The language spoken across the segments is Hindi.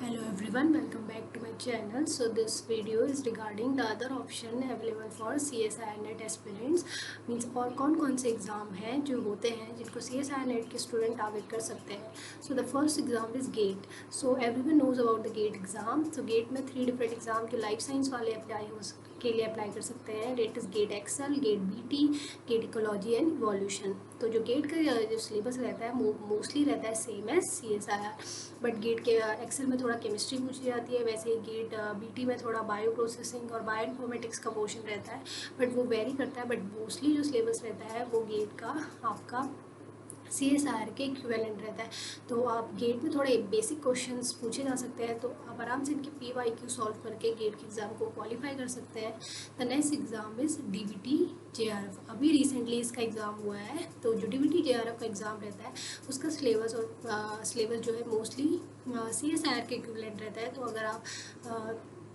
Hello everyone, welcome back to my channel. So this video is regarding the other option available for CSIR NET aspirants. Means और कौन से एग्ज़ाम हैं जो होते हैं जिनको CSIR NET के स्टूडेंट टारगेट कर सकते हैं. So the first exam is GATE. So everyone knows about the GATE exam. So GATE में 3 different exam जो लाइफ साइंस वाले के लिए अप्लाई कर सकते हैं. That is GATE XL, GATE BT, GATE ecology and evolution. तो जो GATE का जो सिलेबस रहता है वो मोस्टली रहता है same as CSIR. But GATE के एक्सेल में थोड़ा केमिस्ट्री पूछी जाती है, वैसे ही गेट बीटी में थोड़ा बायो प्रोसेसिंग और बायो इन्फॉर्मेटिक्स का पोर्शन रहता है, बट वो वेरी करता है. बट मोस्टली जो सिलेबस रहता है वो गेट का आपका CSIR के इक्विवेलेंट रहता है. तो आप गेट में थोड़े बेसिक क्वेश्चंस पूछे जा सकते हैं, तो आप आराम से इनके PYQ सॉल्व करके गेट के एग्ज़ाम को क्वालिफाई कर सकते हैं. The next exam is DBT JRF. अभी रिसेंटली इसका एग्ज़ाम हुआ है. तो जो DBT JRF का एग्ज़ाम रहता है उसका सिलेबस और सिलेबस जो है मोस्टली CSIR के इक्विवेलेंट रहता है. तो अगर आप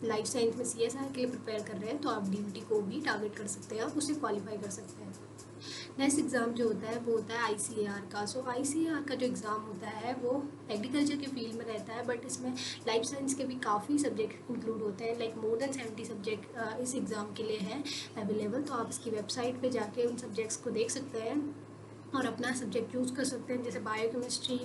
लाइफ साइंस में CSIR के लिए प्रिपेयर कर रहे हैं तो आप DBT को भी टारगेट कर सकते हैं, आप उसे क्वालिफाई कर सकते हैं. नेक्स्ट एग्ज़ाम जो होता है वो होता है ICAR का. सो ICAR का जो एग्ज़ाम होता है वो एग्रीकल्चर के फील्ड में रहता है, बट इसमें लाइफ साइंस के भी काफ़ी सब्जेक्ट इंक्लूड होते हैं. लाइक मोर देन 70 सब्जेक्ट इस एग्ज़ाम के लिए हैं अवेलेबल. तो आप इसकी वेबसाइट पे जाके उन सब्जेक्ट्स को देख सकते हैं और अपना सब्जेक्ट चूज़ कर सकते हैं, जैसे बायोकेमिस्ट्री,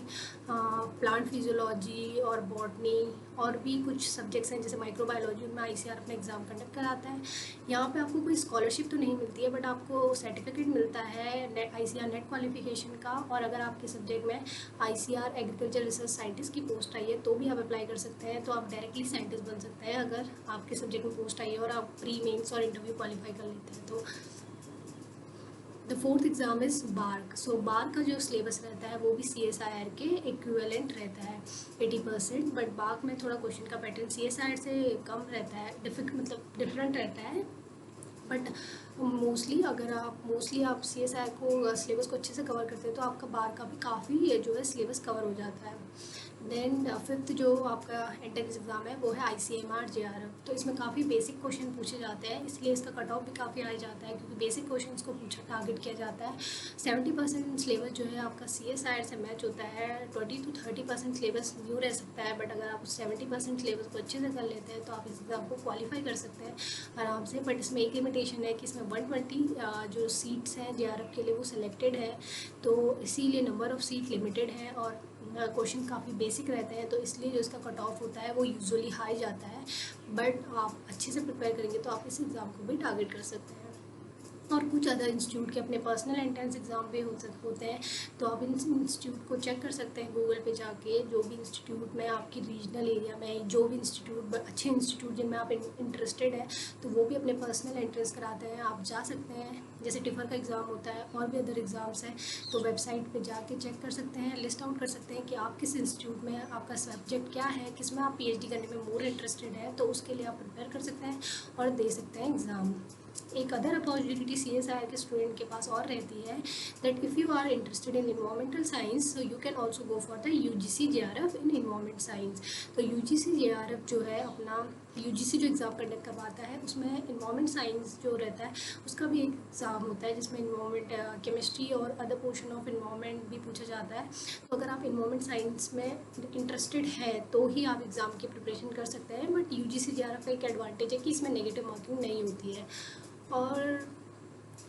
प्लांट फिजियोलॉजी और बॉटनी, और भी कुछ सब्जेक्ट्स हैं जैसे माइक्रोबायोलॉजी. उनमें ICAR अपना एग्ज़ाम कंडक्ट कराता है. यहाँ पे आपको कोई स्कॉलरशिप तो नहीं मिलती है, बट आपको सर्टिफिकेट मिलता है ICAR नेट क्वालिफिकेशन का. और अगर आपके सब्जेक्ट में ICAR एग्रीकल्चर रिसर्च साइंटिस्ट की पोस्ट आई है तो भी आप अप्लाई कर सकते हैं. तो आप डायरेक्टली साइंटिस्ट बन सकते हैं अगर आपके सब्जेक्ट में पोस्ट आई है और आप प्री मेंस और इंटरव्यू क्वालिफाई कर लेते हैं. तो the fourth exam is BARC. So BARC का जो सिलेबस रहता है वो भी CSIR के इक्विवेलेंट रहता है 80%. बट बार्क में थोड़ा क्वेश्चन का पैटर्न CSIR से कम रहता है, डिफरेंट रहता है. बट मोस्टली आप CSIR को सिलेबस को अच्छे से कवर करते हैं तो आपका बार का भी काफ़ी जो है सिलेबस कवर हो जाता है. देन फिफ्थ जो आपका एंट्रेंस एग्ज़ाम है वो है ICMR JRF. तो इसमें काफ़ी बेसिक क्वेश्चन पूछे जाते हैं, इसलिए इसका कट ऑफ भी काफ़ी हाई जाता है क्योंकि बेसिक क्वेश्चंस को पूछा टारगेट किया जाता है. 70% सिलेबस जो है आपका CSIR से मैच होता है. 20 to 30% सिलेबस न्यू रह सकता है, बट अगर आप 70% सिलेबस को अच्छे से कर लेते हैं तो आप इस एग्ज़ाम को क्वालिफाई कर सकते हैं आराम से. बट इसमें एक लिमिटेशन है कि इसमें 120 जो सीट्स हैं JRF के लिए वो सिलेक्टेड है, तो इसीलिए नंबर ऑफ़ सीट लिमिटेड है और क्वेश्चन काफ़ी बेसिक रहते हैं, तो इसलिए जो इसका कट ऑफ होता है वो यूजुअली हाई जाता है. बट आप अच्छे से प्रिपेयर करेंगे तो आप इस एग्ज़ाम को भी टारगेट कर सकते हैं. और कुछ अदर इंस्टीट्यूट के अपने पर्सनल एंट्रेंस एग्ज़ाम भी होते हैं, तो आप इन इंस्टीट्यूट को चेक कर सकते हैं गूगल पे जाके. जो भी इंस्टीट्यूट में आपकी रीजनल एरिया में जो भी इंस्टीट्यूट अच्छे इंस्टीट्यूट जिनमें आप इंटरेस्टेड है तो वो भी अपने पर्सनल एंट्रेंस कराते हैं, आप जा सकते हैं. जैसे टिफ़र का एग्ज़ाम होता है और भी अदर एग्ज़ाम्स हैं, तो वेबसाइट पे जाके चेक कर सकते हैं, लिस्ट आउट कर सकते हैं कि आप किस इंस्टीट्यूट में आपका सब्जेक्ट क्या है, किस में आप PhD करने में मोर इंटरेस्टेड है, तो उसके लिए आप प्रिपेयर कर सकते हैं और दे सकते हैं एग्ज़ाम. एक अदर अपॉर्चुनिटी CSIR के स्टूडेंट के पास और रहती है that if you are interested in environmental science so you can also go for the UGC JRF in environment science. तो UGC JRF जो है अपना UGC जो एग्ज़ाम कंडक्ट करवाता है उसमें इन्वायरमेंट साइंस जो रहता है उसका भी एक एग्ज़ाम होता है जिसमें इन्वायरमेंट केमिस्ट्री और अदर पोर्शन ऑफ इन्वायरमेंट भी पूछा जाता है. तो अगर आप इन्वायरमेंट साइंस में इंटरेस्टेड है तो ही आप एग्ज़ाम की प्रिपरेशन कर सकते हैं. बट UGC JRF का एक एडवांटेज है कि इसमें नेगेटिव मार्किंग नहीं होती है. और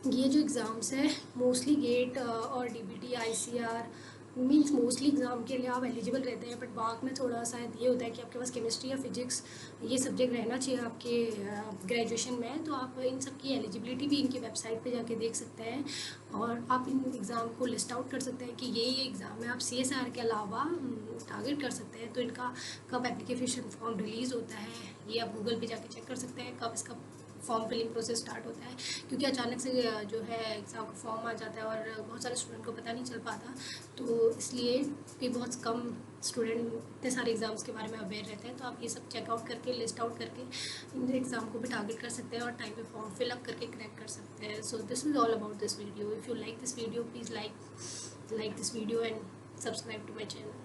ये जो एग्ज़ाम्स है मोस्टली गेट और DBT ICAR means mostly exam के लिए आप एलिजिबल रहते हैं. बट बाक में थोड़ा सा ये होता है कि आपके पास केमिस्ट्री या फिजिक्स ये सब्जेक्ट रहना चाहिए आपके ग्रेजुएशन में. तो आप इन सब की एलिजिबिलिटी भी इनकी वेबसाइट पे जाके देख सकते हैं और आप इन एग्ज़ाम को लिस्ट आउट कर सकते हैं कि ये एग्ज़ाम है. आप CSIR के अलावा टारगेट कर सकते हैं. तो इनका कब एप्लीकेशन फॉर्म रिलीज़ होता है ये आप गूगल पे जाके चेक कर सकते हैं, कब इसका फॉर्म फिलिंग प्रोसेस स्टार्ट होता है, क्योंकि अचानक से जो है एग्ज़ाम का फॉर्म आ जाता है और बहुत सारे स्टूडेंट को पता नहीं चल पाता. तो इसलिए कि बहुत कम स्टूडेंट इतने सारे एग्ज़ाम्स के बारे में अवेयर रहते हैं. तो आप ये सब चेकआउट करके लिस्ट आउट करके इन एग्ज़ाम को भी टारगेट कर सकते हैं और टाइम पे फॉर्म फिलअप करके क्रैक कर सकते हैं. So this is all about this video. If you like this video please like this video and subscribe to my channel.